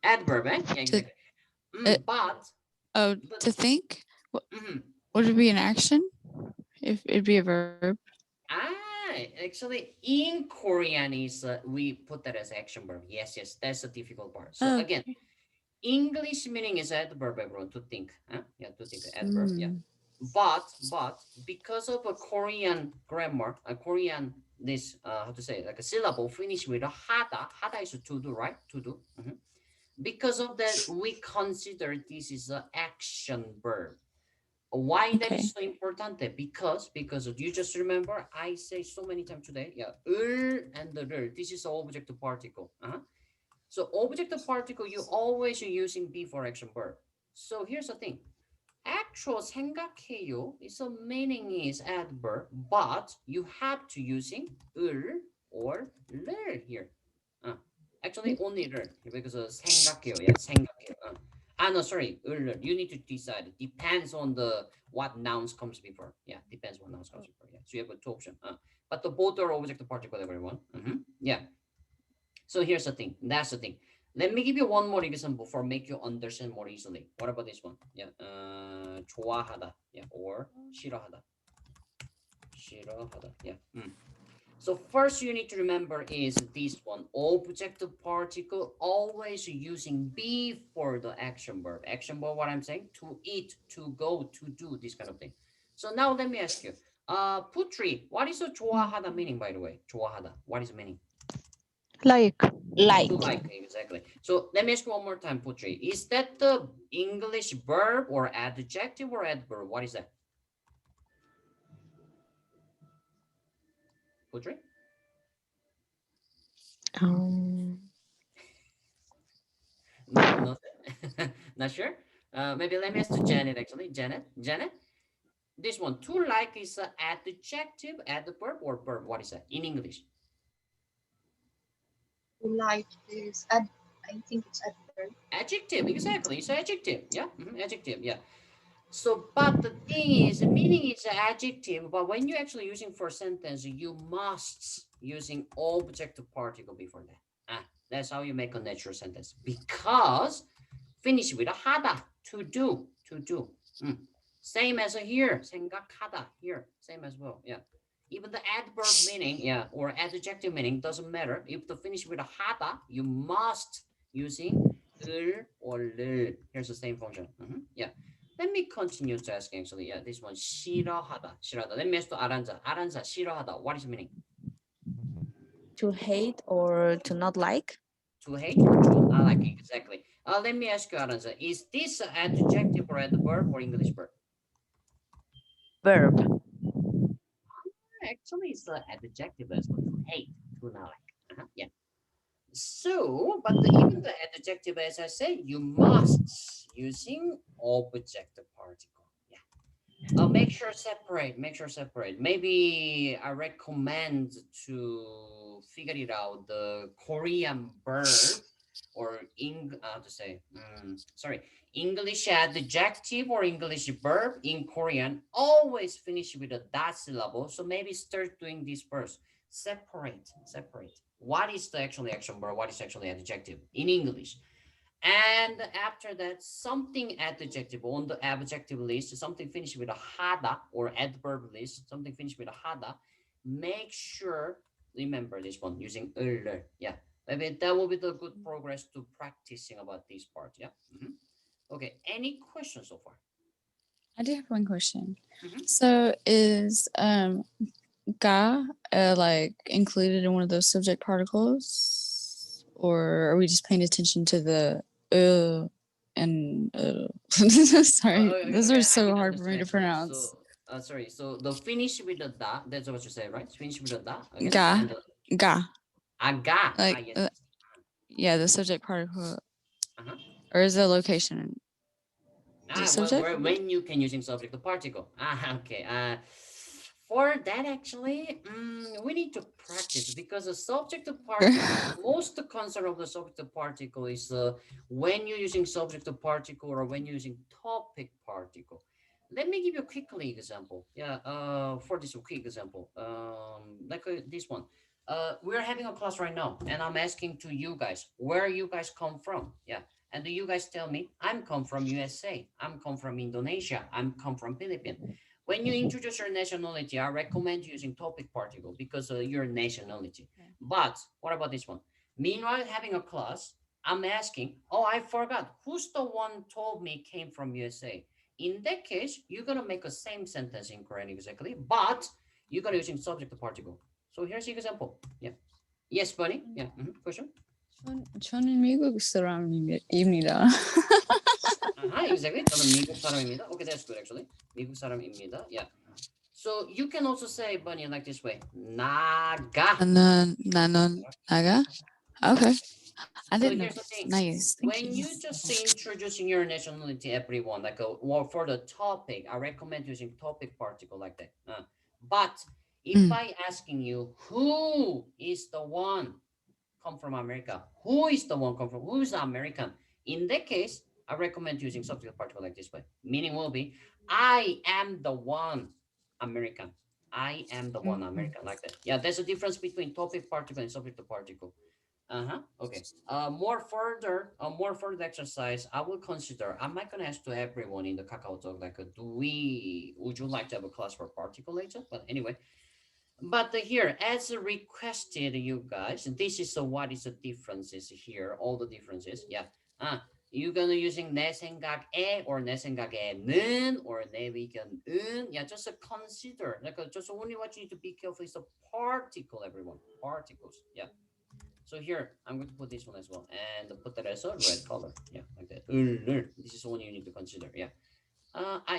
Adverb, eh? Yeah, exactly. But To think? mhm. Would it be an action? If it'd be a verb. Actually, in Korean is we put that as action verb. Yes, that's the difficult part. So again, English meaning is adverb, everyone, to think. Huh? Yeah, to think, adverb. Yeah. But because of a Korean grammar, a Korean this how to say, like a syllable finish with a hada is to do, right? To do. Because of that, we consider this is an action verb. Why that is so important? Because you just remember I say so many times today, yeah, and the this is object particle. So object particle, you always using be for action verb. So here's the thing. Actual 생각해요 is a meaning is adverb, but you have to using 을 or 를 here. Actually only 를 because of 생각해요. Yeah, 생각해요. No, sorry, 을. You need to decide. It depends on the what nouns comes before. Yeah, depends what nouns comes before. Yeah, so you have two options. But the both are object particle, everyone. Yeah. So here's the thing. That's the thing. Let me give you one more example for make you understand more easily. What about this one? Yeah, 좋아하다. Yeah, or 싫어하다. 싫어하다. Yeah. So first you need to remember is this one. Object particle always using be for the action verb. Action verb, what I'm saying? To eat, to go, to do, this kind of thing. So now let me ask you. Putri, what is a 좋아하다 meaning, by the way? 좋아하다. What is the meaning? Like. To like, exactly. So let me ask you one more time, Putri. Is that the English verb or adjective or adverb? What is that? Putri? No, not sure. Maybe let me ask to Janet actually. Janet, this one, to like is an adjective, adverb, or verb? What is that in English? Like is I think it's adverb. Adjective, exactly. It's adjective. Yeah, adjective. Yeah. So, but the thing is, the meaning is adjective, but when you're actually using for sentence, you must using object particle before that. That's how you make a natural sentence. Because finish with a 하다, to do. Same as here, 생각하다 here, same as well. Yeah. Even the adverb meaning, yeah, or adjective meaning doesn't matter. If the finish with a 하다, you must using 을 or 를. Here's the same function. Yeah. Let me continue to ask actually. Yeah, this one 싫어하다. Let me ask to 아란자. 싫어하다. What is the meaning? To hate or to not like? To hate or to not like, exactly. Let me ask you, Aranza. Is this an adjective or adverb or English verb? Verb. Actually, it's an adjective as well. To hate, to not like. Yeah. So, but even the adjective, as I say, you must using object particle. Yeah. Make sure separate. Maybe I recommend to figure it out the Korean verb or English adjective or English verb in Korean always finish with a dot syllable. So maybe start doing this first. Separate. What is the actually action verb? What is actually adjective in English? And after that, something adjective on the adjective list, something finished with a 하다 or adverb list, something finished with a 하다. Make sure, remember this one using 을. Yeah, maybe that will be the good progress to practicing about this part. Yeah. Okay. Any questions so far? I do have one question. So is ga like included in one of those subject particles, or are we just paying attention to the and sorry, those are so hard for me to pronounce. So, sorry, so the finish with the da, that's what you say, right? Finish with the da. Ga. Ga. Like Yes. yeah, the subject particle. Or is the location? When you can using subject to particle. Okay. For that, actually, we need to practice because the subject to particle, most concern of the subject to particle is when you're using subject to particle or when you're using topic particle. let me give you a quickly example. Yeah, for this quick example, like this one. We're having a class right now, and I'm asking to you guys where you guys come from. Yeah, and you guys tell me I'm come from USA, I'm come from Indonesia, I'm come from Philippines. When you introduce your nationality, I recommend using topic particle because your nationality. But what about this one? Meanwhile, having a class, I'm asking, oh, I forgot who's the one told me came from USA. In that case, you're gonna make a same sentence in Korean exactly, but you're gonna using subject particle. So here's the example. Yeah. Yes, Bunny. Yeah. Question. 저는 미국 사람입니다. Exactly. 저는 미국 사람입니다. Okay, that's good actually. 미국 사람입니다. Yeah. So you can also say Bunny like this way. 나가. 나는 나가. Okay. I So didn't know. here's the thing. Nice. Thank When you just introducing your nationality, everyone, like for the topic, I recommend using topic particle like that. But if I asking you who is the one come from America, who is the one come from, who is the American? In that case, I recommend using subject particle like this way. Meaning will be, I am the one American. I am the one American like that. Yeah, there's a difference between topic particle and subject particle. Okay. More further exercise, I will consider. I'm not gonna ask to everyone in the Kakao Talk like, would you like to have a class for particle later? But anyway, but here as requested, you guys, this is what is the differences here, all the differences. Yeah. You're gonna using 내 생각에 or 내 생각에는 or 내 의견은. Yeah, just consider. Like just only what you need to be careful is the particle, everyone. Particles. Yeah. So here, I'm going to put this one as well, and put that as a red color. Yeah, like that. This is one you need to consider. Yeah.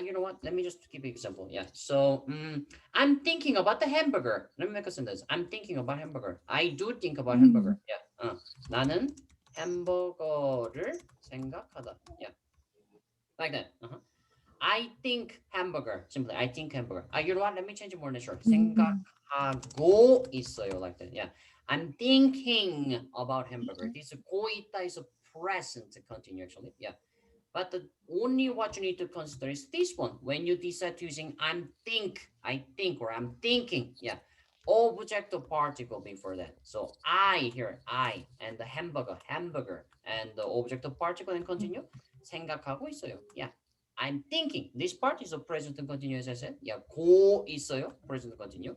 You know what? Let me just give you an example. Yeah. So, I'm thinking about the hamburger. Let me make a sentence. I'm thinking about hamburger. I do think about hamburger. Yeah. 나는 햄버거를 생각하다. Yeah. Like that. I think hamburger. Simply, I think hamburger. You know what? Let me change it more natural. 생각하고 있어요. Like that. Yeah. I'm thinking about hamburger. This go 있다 is a present continue actually. Yeah. But the only what you need to consider is this one. When you decide using I think, or I'm thinking. Yeah. Object of particle before that. So I here, I, and the hamburger, and the object of particle and continue. 생각하고 있어요. Yeah. I'm thinking. This part is a present continue as I said. Yeah. 고 있어요. Present continue.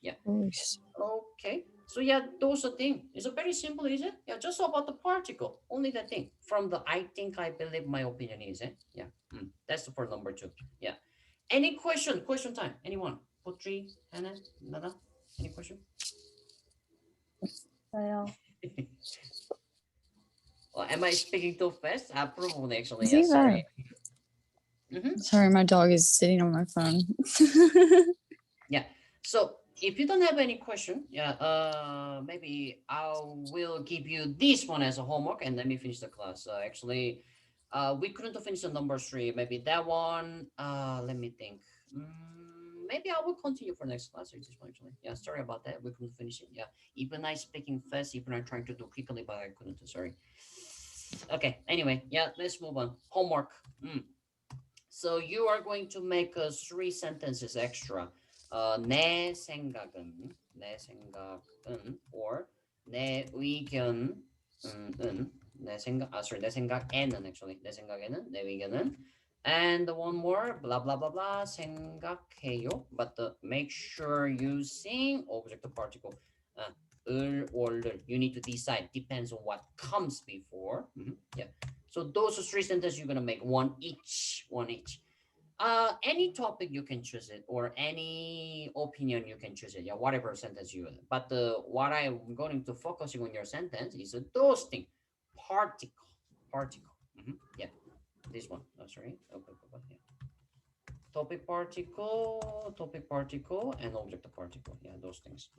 Yeah. Okay. So yeah, those are things. It's a very simple, is it? Yeah, just about the particle. Only that thing. From the I think, I believe, my opinion is it? Yeah. That's for number 2. Yeah. Any question? Question time. Anyone? Putri, Hannah, Nada? Any question? 저요. Well, am I speaking too fast? Probably actually. See Yeah, sorry. Sorry, my dog is sitting on my phone. Yeah. So if you don't have any question, yeah, maybe I will give you this one as a homework and let me finish the class. Actually, we couldn't finish the number 3. Maybe that one. Let me think. Maybe I will continue for next class. This one actually. Yeah, sorry about that. We couldn't finish it. Yeah, even I speaking fast, even I'm trying to do quickly, but I couldn't. Sorry. Okay. Anyway, yeah, let's move on. Homework. So you are going to make 3 sentences extra. 내 생각은 or 내 의견은 내 생각에는 actually 내 생각에는 내 의견은 and one more blah blah blah blah 생각해요, but make sure you sing object particle 을 or you need to decide, depends on what comes before. Yeah, so those are 3 sentences you're gonna make one each. Any topic you can choose it, or any opinion you can choose it. Yeah, whatever sentence you. But what I'm going to focus on your sentence is those things. Particle. Yeah, this one. Oh, sorry. Okay. Yeah. Topic particle, and object particle. Yeah, those things.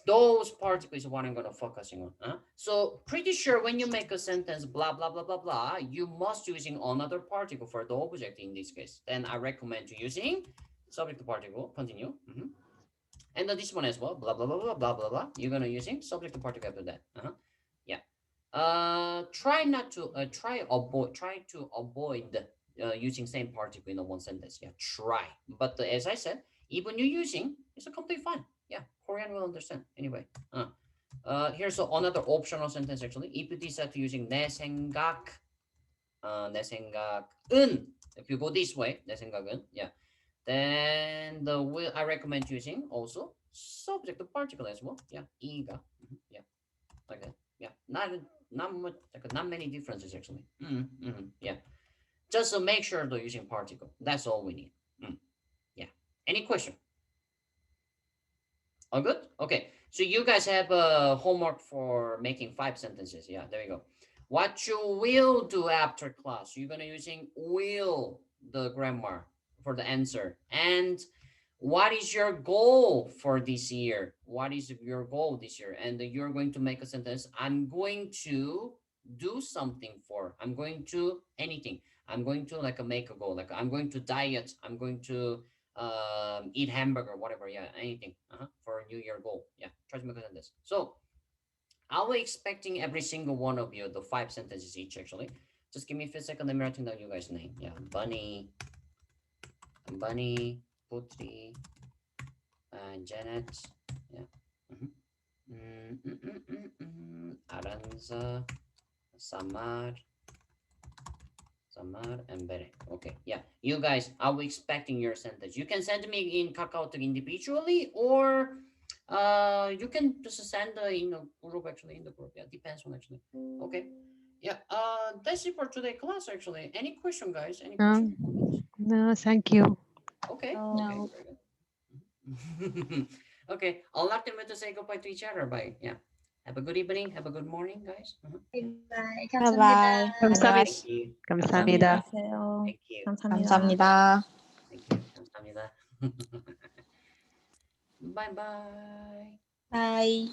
Those particles is what I'm going to focusing on. So pretty sure when you make a sentence blah blah blah blah blah, you must using another particle for the object in this case. Then I recommend you using subject particle. Continue. And then this one as well. Blah blah blah blah blah blah blah. You're gonna using subject particle after that. Yeah. Try to avoid using same particle in a one sentence. Yeah, try. But as I said, even you using, it's completely fine. Yeah, Korean will understand. Anyway, here's another optional sentence actually. If you decide to using 내 생각은, if you go this way, 내 생각은, yeah, then I recommend using also subject particle as well. Yeah, 이가, yeah, like that. Yeah, not much, not many differences actually. Yeah, just to make sure they're using particle. That's all we need. Yeah. Any question? All good? Okay. So you guys have a homework for making 5 sentences. Yeah, there you go. What you will do after class, you're gonna using will the grammar for the answer. And what is your goal for this year? What is your goal this year? And you're going to make a sentence. I'm going to do something for. I'm going to anything. I'm going to like make a goal. Like I'm going to diet. I'm going to eat hamburger, whatever. Yeah, anything for a New Year goal. Yeah, try to make a sentence. So I'll be expecting every single one of you the 5 sentences each. Actually, just give me a few seconds. Let me write down you guys' name. Yeah, Bunny, Putri, Janet, yeah, Aranza, Samar, and Bere. Okay, yeah, you guys, I'll be expecting your sentence. You can send me in KakaoTalk individually, or you can just send in a group actually in the group. Yeah, depends on actually. Okay, yeah, that's it for today class actually. Any question, guys? Any question? No, thank you. Okay. No. Okay. Very good. Okay, I'll lock them to say goodbye to each other. Bye. Yeah. Have a good evening. Have a good morning, guys. 바이바이. Bye-bye. 감사합니다. Thank you. 감사합니다. 안녕하세요. Thank you. 감사합니다. Thank you. 감사합니다. Bye bye. Bye.